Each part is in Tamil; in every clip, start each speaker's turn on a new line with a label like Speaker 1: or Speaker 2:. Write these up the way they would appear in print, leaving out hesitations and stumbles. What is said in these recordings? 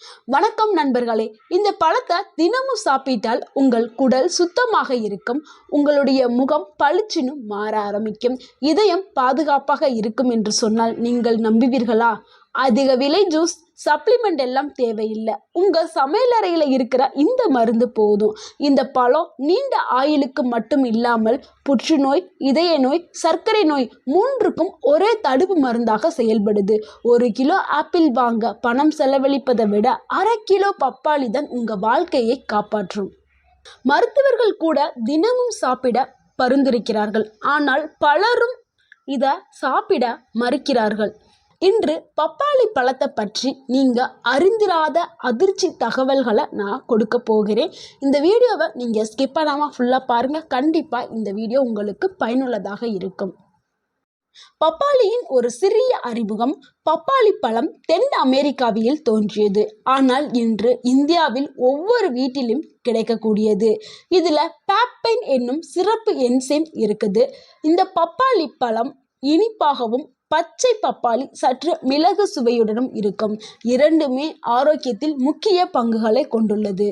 Speaker 1: வணக்கம் நண்பர்களே. இந்த பழத்தை தினமும் சாப்பிட்டால் உங்கள் குடல் சுத்தமாக இருக்கும், உங்களுடைய முகம் பளிச்சுன்னு மாற ஆரம்பிக்கும், இதயம் பாதுகாப்பாக இருக்கும் என்று சொன்னால் நீங்கள் நம்புவீர்களா? அதிக விலை ஜூஸ் சப்ளிமெண்ட் எல்லாம் தேவையில்லை. உங்கள் சமையலறையில் இருக்கிற இந்த மருந்து போதும். இந்த பழம் நீண்ட ஆயுளுக்கு மட்டும் இல்லாமல் புற்றுநோய், இதய நோய், சர்க்கரை நோய் மூன்றுக்கும் ஒரே தடுப்பு மருந்தாக செயல்படுது. 1 கிலோ ஆப்பிள் வாங்க பணம் செலவழிப்பதை விட அரை கிலோ பப்பாளி தான் உங்கள் வாழ்க்கையை காப்பாற்றும். மருத்துவர்கள் கூட தினமும் சாப்பிட பரிந்துரைக்கிறார்கள். ஆனால் பலரும் இதை சாப்பிட மறுக்கிறார்கள். இன்று பப்பாளி பழத்தை பற்றி நீங்கள் அறிந்திராத அதிர்ச்சி தகவல்களை நான் கொடுக்க போகிறேன். இந்த வீடியோவை நீங்கள் ஸ்கிப் பண்ணாமல் ஃபுல்லாக பாருங்கள். கண்டிப்பாக இந்த வீடியோ உங்களுக்கு பயனுள்ளதாக இருக்கும். பப்பாளியின் ஒரு சிறிய அறிமுகம். பப்பாளி பழம் தென் அமெரிக்காவில் தோன்றியது. ஆனால் இன்று இந்தியாவில் ஒவ்வொரு வீட்டிலும் கிடைக்கக்கூடியது. இதில் பேப்பைன் என்னும் சிறப்பு என்சைம் இருக்குது. இந்த பப்பாளி பழம் இனிப்பாகவும் பச்சை பப்பாளி சற்று மிளகு சுவையுடனும் இருக்கும். இரண்டுமே ஆரோக்கியத்தில் முக்கிய பங்குகளை கொண்டுள்ளது.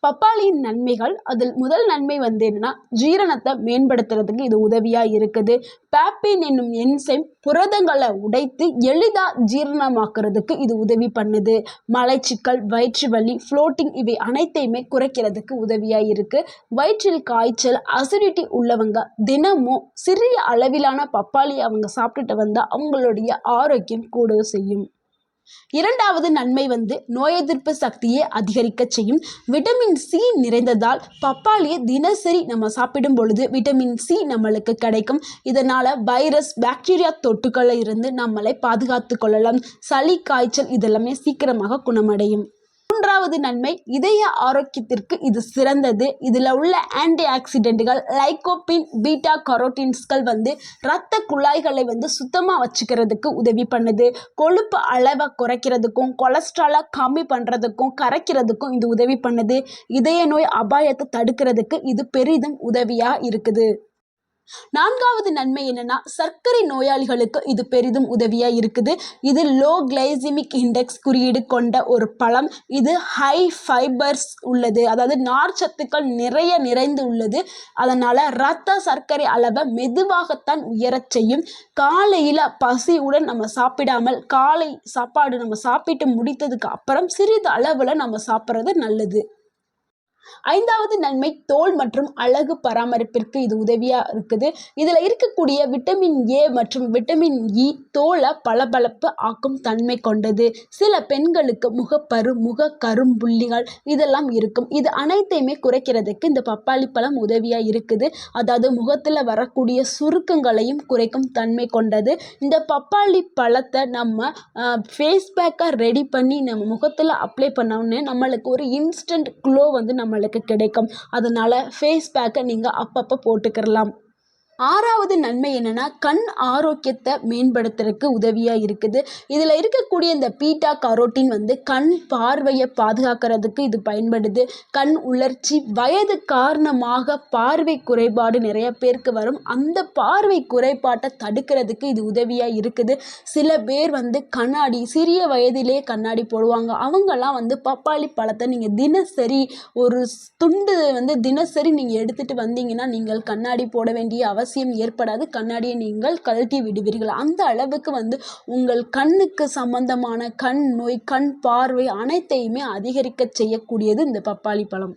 Speaker 1: பப்பாளியின் நன்மைகள், அதில் முதல் நன்மை என்னன்னா, ஜீரணத்தை மேம்படுத்துறதுக்கு இது உதவியாக இருக்குது. பேப்பைன் என்னும் என்சைம் புரதங்களை உடைத்து எளிதாக ஜீரணமாக்குறதுக்கு இது உதவி பண்ணுது. மலச்சிக்கல், வயிற்று வலி, ஃப்ளோட்டிங் இவை அனைத்தையுமே குறைக்கிறதுக்கு உதவியாக இருக்குது. வயிற்றில் காய்ச்சல், அசிடிட்டி உள்ளவங்க தினமும் சிறிய அளவிலான பப்பாளி அவங்க சாப்பிட்டுட்டு வந்தால் அவங்களுடைய ஆரோக்கியம் கூட செய்யும். இரண்டாவது நன்மை நோய் எதிர்ப்பு சக்தியை அதிகரிக்க செய்யும். விட்டமின் சி நிறைந்ததால் பப்பாளியை தினசரி நம்ம சாப்பிடும் பொழுது விட்டமின் சி நம்மளுக்கு கிடைக்கும். இதனால் வைரஸ், பாக்டீரியா தொற்றுக்களில் இருந்து நம்மளை பாதுகாத்து கொள்ளலாம். சளி, காய்ச்சல் இதெல்லாமே சீக்கிரமாக குணமடையும். மூன்றாவது நன்மை, இதய ஆரோக்கியத்திற்கு இது சிறந்தது. இதில் உள்ள ஆன்டி ஆக்சிடென்ட்கள் லைகோபின், பீட்டா கரோட்டின்ஸ்கள் இரத்த குழாய்களை சுத்தமாக வச்சுக்கிறதுக்கு உதவி பண்ணுது. கொழுப்பு அளவை குறைக்கிறதுக்கும் கொலஸ்ட்ராலை கம்மி பண்ணுறதுக்கும் கரைக்கிறதுக்கும் இது உதவி பண்ணுது. இதய நோய் அபாயத்தை தடுக்கிறதுக்கு இது பெரிதும் உதவியாக இருக்குது. நான்காவது நன்மை என்னன்னா, சர்க்கரை நோயாளிகளுக்கு இது பெரிதும் உதவியா இருக்குது. இது லோ கிளைசிமிக் இண்டெக்ஸ் குறியீடு கொண்ட ஒரு பழம். இது ஹை ஃபைபர்ஸ் உள்ளது, அதாவது நார் சத்துக்கள் நிறைந்து உள்ளது. அதனால இரத்த சர்க்கரை அளவை மெதுவாகத்தான் உயரச் செய்யும். காலையில் பசியுடன் நம்ம சாப்பிடாமல் காலை சாப்பாடு நம்ம சாப்பிட்டு முடித்ததுக்கு அப்புறம் சிறிது அளவில் நம்ம சாப்பிட்றது நல்லது. ஐந்தாவது நன்மை, தோல் மற்றும் அழகு பராமரிப்பிற்கு இது உதவியாக இருக்குது. இதில் இருக்கக்கூடிய விட்டமின் ஏ மற்றும் விட்டமின் இ தோலை பளபளப்பு ஆக்கும் தன்மை கொண்டது. சில பெண்களுக்கு முகப்பரு, முக கரும்புள்ளிகள் இதெல்லாம் இருக்கும். இது அனைத்தையுமே குறைக்கிறதுக்கு இந்த பப்பாளி பழம் உதவியாக இருக்குது. அதாவது முகத்தில் வரக்கூடிய சுருக்கங்களையும் குறைக்கும் தன்மை கொண்டது. இந்த பப்பாளி பழத்தை நம்ம ஃபேஸ் பேக்காக ரெடி பண்ணி நம்ம முகத்தில் அப்ளை பண்ணோன்னே நம்மளுக்கு ஒரு இன்ஸ்டன்ட் க்ளோ நம்மளுக்கு கிடைக்கும். அதனால ஃபேஸ் பேக்கை நீங்க அப்பப்போ போட்டுக்கலாம். ஆறாவது நன்மை என்னன்னா, கண் ஆரோக்கியத்தை மேம்படுத்துறதுக்கு உதவியாக இருக்குது. இதில் இருக்கக்கூடிய இந்த பீட்டா கரோட்டின் கண் பார்வையை பாதுகாக்கிறதுக்கு இது பயன்படுது. கண் உலர்ச்சி, வயது காரணமாக பார்வை குறைபாடு நிறைய பேருக்கு வரும். அந்த பார்வை குறைபாட்டை தடுக்கிறதுக்கு இது உதவியாக இருக்குது. சில பேர் கண்ணாடி சிறிய வயதிலே கண்ணாடி போடுவாங்க. அவங்கெல்லாம் பப்பாளி பழத்தை நீங்கள் தினசரி ஒரு துண்டு தினசரி நீங்கள் எடுத்துகிட்டு வந்தீங்கன்னா நீங்கள் கண்ணாடி போட வேண்டிய அவசியம் ஏற்படாது. கண்ணாடியை நீங்கள் கழட்டி விடுவீர்கள். அந்த அளவுக்கு உங்கள் கண்ணுக்கு சம்பந்தமான கண் நோய், கண் பார்வை அனைத்தையுமே அதிகரிக்க செய்யக்கூடியது இந்த பப்பாளி பழம்.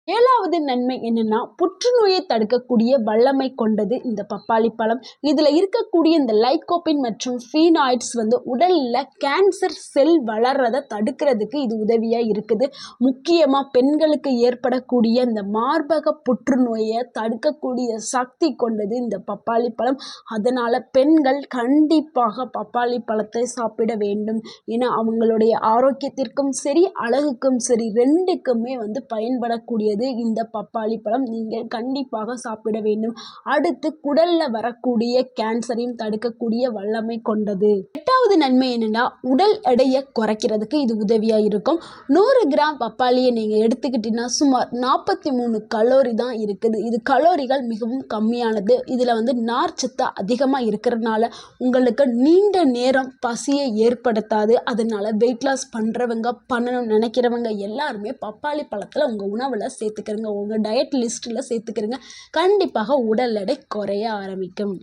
Speaker 1: ஏழாவது நன்மை என்னன்னா, புற்றுநோயை தடுக்கக்கூடிய வல்லமை கொண்டது இந்த பப்பாளி பழம். இதில் இருக்கக்கூடிய இந்த லைகோபின் மற்றும் ஃபீனாய்ட்ஸ் உடலில் கேன்சர் செல் வளர்றதை தடுக்கிறதுக்கு இது உதவியாக இருக்குது. முக்கியமாக பெண்களுக்கு ஏற்படக்கூடிய இந்த மார்பக புற்றுநோயை தடுக்கக்கூடிய சக்தி கொண்டது இந்த பப்பாளி பழம். அதனால் பெண்கள் கண்டிப்பாக பப்பாளி பழத்தை சாப்பிட வேண்டும். ஏன்னா அவங்களுடைய ஆரோக்கியத்திற்கும் சரி, அழகுக்கும் சரி, ரெண்டுக்குமே பயன்படக்கூடிய கூடியது இந்த பப்பாளி பழம். நீங்கள் கண்டிப்பாக சாப்பிட வேண்டும். அடுத்து குடலில் வரக்கூடிய கேன்சரையும் தடுக்கக்கூடிய வல்லமை கொண்டது. 8வது நன்மை என்னென்னா, உடல் எடையை குறைக்கிறதுக்கு இது உதவியாக இருக்கும். 100 கிராம் பப்பாளியை நீங்கள் எடுத்துக்கிட்டீங்கன்னா சுமார் 43 கலோரி தான் இருக்குது. இது கலோரிகள் மிகவும் கம்மியானது. இதில் நார்ச்சத்து அதிகமாக இருக்கிறதுனால உங்களுக்கு நீண்ட நேரம் பசியை ஏற்படுத்தாது. அதனால வெயிட் லாஸ் பண்ணுறவங்க, பண்ணணும்னு நினைக்கிறவங்க எல்லாருமே பப்பாளி பழத்தில் உங்கள் உணவில் சேர்த்துக்கிறங்க, உங்கள் டயட் லிஸ்ட்டில் சேர்த்துக்கிறங்க. கண்டிப்பாக உடல் எடை குறைய ஆரம்பிக்கும்.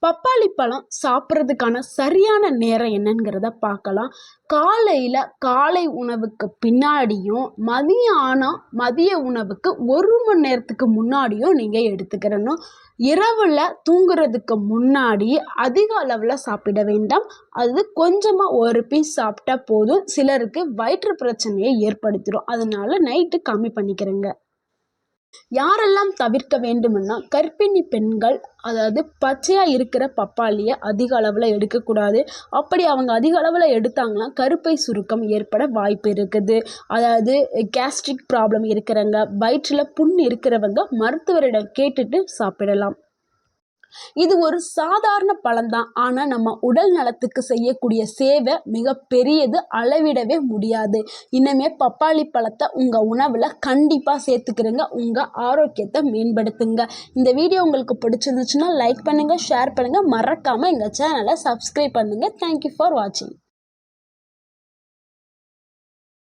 Speaker 1: பப்பாளி பழம் சாப்பிட்றதுக்கான சரியான நேரம் என்னங்கிறத பார்க்கலாம். காலையில் காலை உணவுக்கு பின்னாடியும், மதியம் ஆனால் மதிய உணவுக்கு 1 மணி நேரத்துக்கு முன்னாடியும் நீங்கள் எடுத்துக்கிறணும். இரவில் தூங்குறதுக்கு முன்னாடி அதிக அளவில் சாப்பிட வேண்டாம். அது கொஞ்சமாக ஒரு பீஸ் சாப்பிட்டா போதும். சிலருக்கு வயிற்று பிரச்சனையை ஏற்படுத்திடும். அதனால நைட்டு கம்மி பண்ணிக்கிறேங்க. யாரெல்லாம் தவிர்க்க வேண்டும்னா, கர்ப்பிணி பெண்கள், அதாவது பச்சையாக இருக்கிற பப்பாளியை அதிக அளவில் எடுக்கக்கூடாது. அப்படி அவங்க அதிக அளவில் எடுத்தாங்கன்னா கருப்பை சுருக்கம் ஏற்பட வாய்ப்பு இருக்குது. அதாவது கேஸ்ட்ரிக் ப்ராப்ளம் இருக்கிறவங்க, வயிற்றில் புண் இருக்கிறவங்க மருத்துவரிடம் கேட்டுட்டு சாப்பிடலாம். இது ஒரு சாதாரண பழம்தான். ஆனால் நம்ம உடல் நலத்துக்கு செய்யக்கூடிய சேவை மிக பெரியது, அளவிடவே முடியாது. இனிமே பப்பாளி பழத்தை உங்கள் உணவில் கண்டிப்பாக சேர்த்துக்கிறங்க. உங்கள் ஆரோக்கியத்தை மேம்படுத்துங்க. இந்த வீடியோ உங்களுக்கு பிடிச்சிருந்துச்சுன்னா லைக் பண்ணுங்கள், ஷேர் பண்ணுங்கள். மறக்காமல் எங்கள் சேனலை சப்ஸ்கிரைப் பண்ணுங்கள். தேங்க்யூ ஃபார் வாட்சிங்.